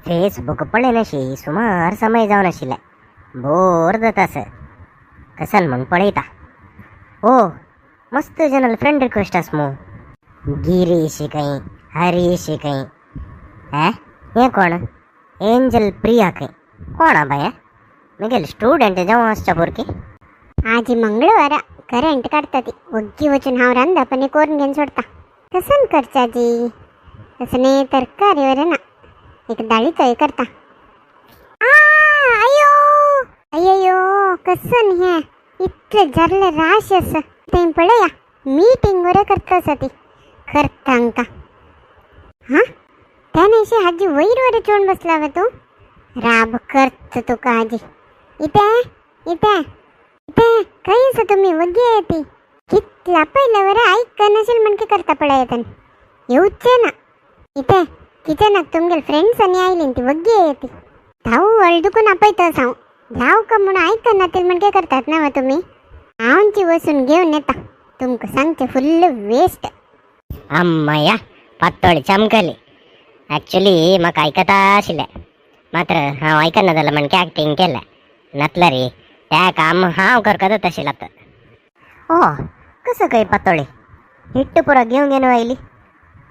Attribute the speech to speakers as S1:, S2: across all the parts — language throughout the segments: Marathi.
S1: फेसबुक पळयनाशी सुमार समय जावन आशिल्ले. बोर जाता सर. कसन म्हूण पळयता. ओ मस्त जनल फ्रेंड रिक्वेस्ट आस मू. गिरीश खंय, हरीश खंय. हे कोण? एंजल प्रिया खंय. कोण बाय? मिगेल स्टुडंट जावं आसच्या पोरकी.
S2: आज मंगळवार करेंट काढता ಒಗ್ಗಿ ವಚನ ಹಾವ್ ರಂದ ಪನೆ ಕೋರ್ನ್ಗೆನ್ ಸೊಡ್ತಾ ಕಸನ್ ಖರ್ಚಾಜಿ ಕಸನೆ ತರಕಾರಿ ವರನ एक दाळीतोय करता. अयो अय्यो कसन हे इतले जरले राश अस ते पळया मीटिंग वरे करता सती करतांका. हा त्यानेशी आजी वैर वरे चोण बसला व तू राब करत तुका आजी. इथे इथे इथे काही असं तुम्ही वगे येते कितला पहिल्या वर ऐक नसेल म्हणके करता पळयतन येऊचे ना. इथे किचनाक तुमगेल फ्रेंड्स आणि आयलीन ती वग्गी येते धाव अळदुकून आपयतो साव धाव का म्हणून ऐकनातील म्हणके करतात ना व तुम्ही. हांची वसून घेऊन येता तुमक सांगते फुल्ल वेस्ट.
S1: अम्मया पातोळी चमकली. ॲक्च्युली म्हाका आयकता आशिल्लें मात्र हांव आयकना जाल्यार म्हणके ॲक्टिंग केलें नातला रे. त्या काम हांव करकतच आशिल्लो तर. ओ कसं काय पातोळी हिट्ट पुरा घेवन घेवन आयली.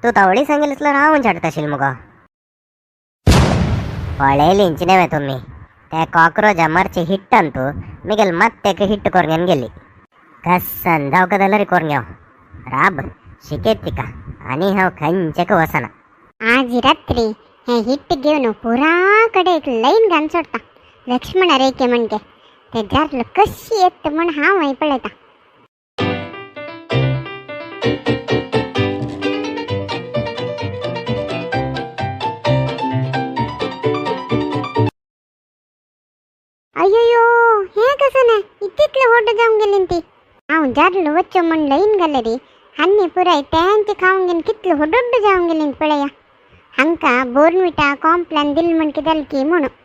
S1: तू तावडी सांगेल असल्यार हांव झाडत आशिल्लो मुगो. पळयलींची न्हय तुमी त्या कॉक्रोचा मारची हिट्टान तू मिगेल मात तेका हिट्ट कोरगेन गेली. कसन जावं का जाल्यार कोरग्याव राब शिकेत तिका आनी हांव खंयचेक वसना.
S2: आज रात्री हे हिट्ट घेवन पुरा कडे एक लाईन घान सोडता लक्ष्मण रेखे म्हणके ते जारल कशी येत म्हण हांव हय पळयता. अय्यो हे कसं नाही इतले होट जाऊन गेली ती. हांव जारलो वच्चो म्हण लईन घाले रे हान्नी पुराय त्यांचे खाऊन घेन कितले होडोड्ड जाऊन गेली पळया. हांका बोर्नविटा कॉम्प्लान दिल म्हणके जालकी म्हणून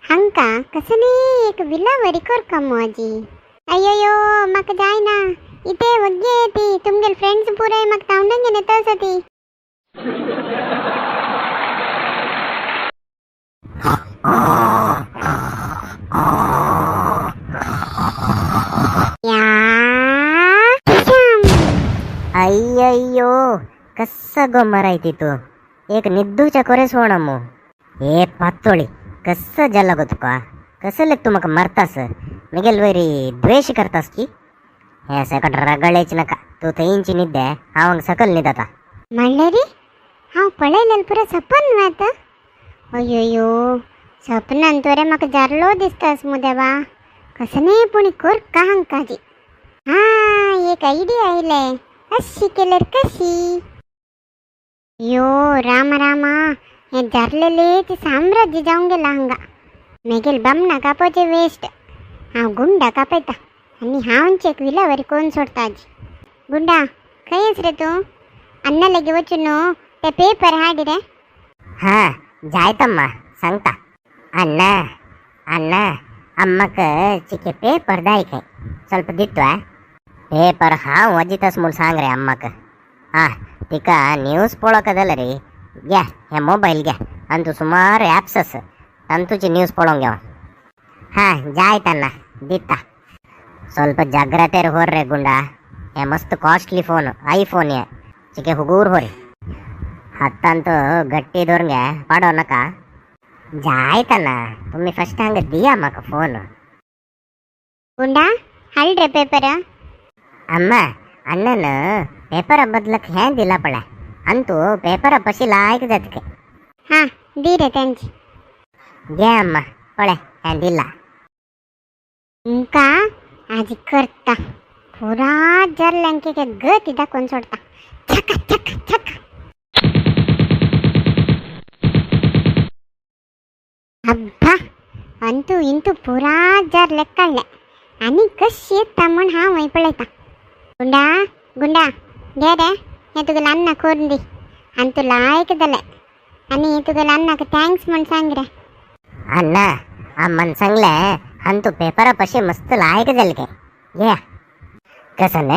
S2: हांका कसं नाही एक विलावरी कर का आजी. अय्यो म्हाका जायना इथे वग्गे येते तुमगेल फ्रेंड्स पुराय म्हाका तावडून घेन येता ती.
S1: अय्यो कसा गो मरायती तू एक निद्दूच्या कोरेस होणा मू. हे पातोळी कसं जाला गो तुका. कसं लेक तू म्हाका मारतास मिगेल वैरी द्वेष करतास की. हे सकट रगळेच नका तू थंयची निद्दे हांव सकल न्हिदता.
S2: म्हणले रे हांव पळयलें पुरा सपन वात. अय्यो सपनान तोरे म्हाका जारलो दिसतास मु देवा. कसं नाही पुणी कोर का हांकाजी. हा एक आयडिया आयले अशी केल्यार कशी. यो राम रामा हे जारलेले ते साम्राज्य जाऊन गेला हांगा. मेगेल बामणा कापोचे वेस्ट हांव गुंडा कापयता आनी हांवच एक विलावरी कोण सोडता आजी. गुंडा खंय रे तू अन्न लगे वचून न्हू ते पेपर हाड रे.
S1: हा जायतम्मा सांगता. अण्ಣ अण्ಣ अम्मक चिके पेपर दायक ಸ್ವಲ್ಪ दित्वा पेपर हांव वजितास म्हूण सांग रे अम्माक. हा तिका न्यूज पळोवंक जाल्या रे घ्या हे मोबायल घ्या आनी तूं सुमार ॲप्स आस तांतूची न्यूज पळोवंक घेवा. हा जायतना दिता. ಸ್ವಲ್ಪ ಜಾಗ್ರತೆर होर रे गुंडा. हे मस्त कॉस्टली फोन आयफोन हे चिके हुगूर होरी हातांत गट्टी धरून घ्या पाडो नका. जायतना तुम्ही फस्ट हांगा दिया म्हाका फोन.
S2: गुंडा हाड रे पेपर.
S1: अम्मा अण्णन पेपरा बदलक हें दिला पळय आनी तूं पेपरा पशी लायक जातके.
S2: हा दी रे त्यांची.
S1: घे अम्मा पळय हें दिला.
S2: का आज करता पुरा जरल्यांके गती दाखवून सोडता छका छका छका. अब्बा अंतू इंतू पुरा जरले काढले आणि कशी येता म्हण हांव हय पळयता. गुंडा गुंडा घे रे हे तुगेले अन्न करून दी आनी तूं लायक जालें आनी तुगेले अन्नाक थँक्स म्हण सांग रे.
S1: अण्णा अम्मान सांगलें आनी तूं पेपरा पशी मस्त लायक जालें के घे. कसन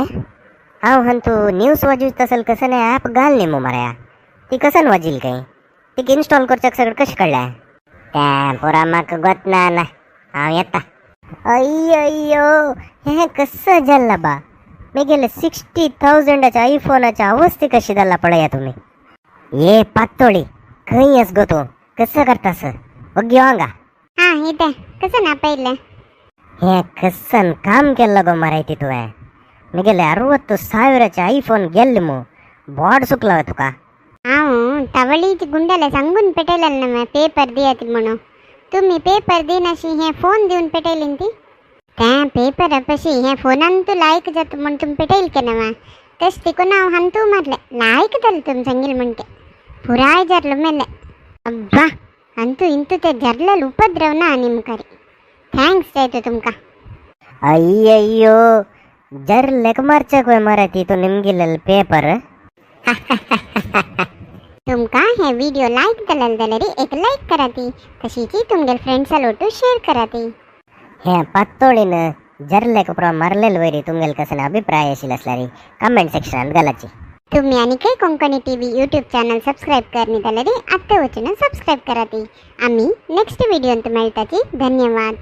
S1: हांव हन तूं न्यूज वाजवीत असेल कसन ॲप घाल न्ही मू मऱ्या. ती कसन वाजील काय ती इन्स्टॉल करच्याक सगळें कशें कळलें. त्या पुरा म्हाका गोतना ना हांव येता अय्यो हें कसं जाल्ला बा मेगेले 60,000च्या आयफोनाच्या अवस्थे कशी जाल्ला पळया तुम्ही ये पातोळी खंय येस गो तू कसं करतास ओग्यो हांगा
S2: हा इथे कसं ना पहिले
S1: हे कसन काम केलं गो मराठी तुवें मेगेले 60,000चे आयफोन गेल्ले मू बोड सुकला तुका
S2: हांव तवळीची गुंड्याला सांगून पेटयलें ना पेपर दियात म्हणून तुम्ही पेपर दिनाशी हे फोन दिवन पेटयलीन ती त्या पेपर पशी हे फोनान तू लायक जात म्हण तुम पेटयल के ना तेच तिकून हांव हांतू मारले लायक जालें तुम सांगिल म्हणटे पुराय जरलो मेले अब्बा अंतू इंतू ते जरलेल उपद्रव ना आनी मुखारी थँक्स जायतो तुमका
S1: अय्यो जर लेक मारचक वय मराठी तू निमगिलेल पेपर
S2: तुमका हे व्हिडिओ लाईक जालेल जाल्यार एक लाईक करा ती तशीची तुमगेल फ्रेंड्सा लोटू शेअर करा ती
S1: हे पातोळीन जरलेक पुरा मारलेल वयरी तुमगेल कसन अभिप्राय आशिल्लो असल्यार कमेंट सेक्शनात घालाची
S2: तुम्ही आणि काही Konkani TV YouTube channel subscribe करणे जाल्यार आत्ता वचून सबस्क्राईब करा ती आम्ही नेक्स्ट व्हिडिओंत मेळटाची धन्यवाद.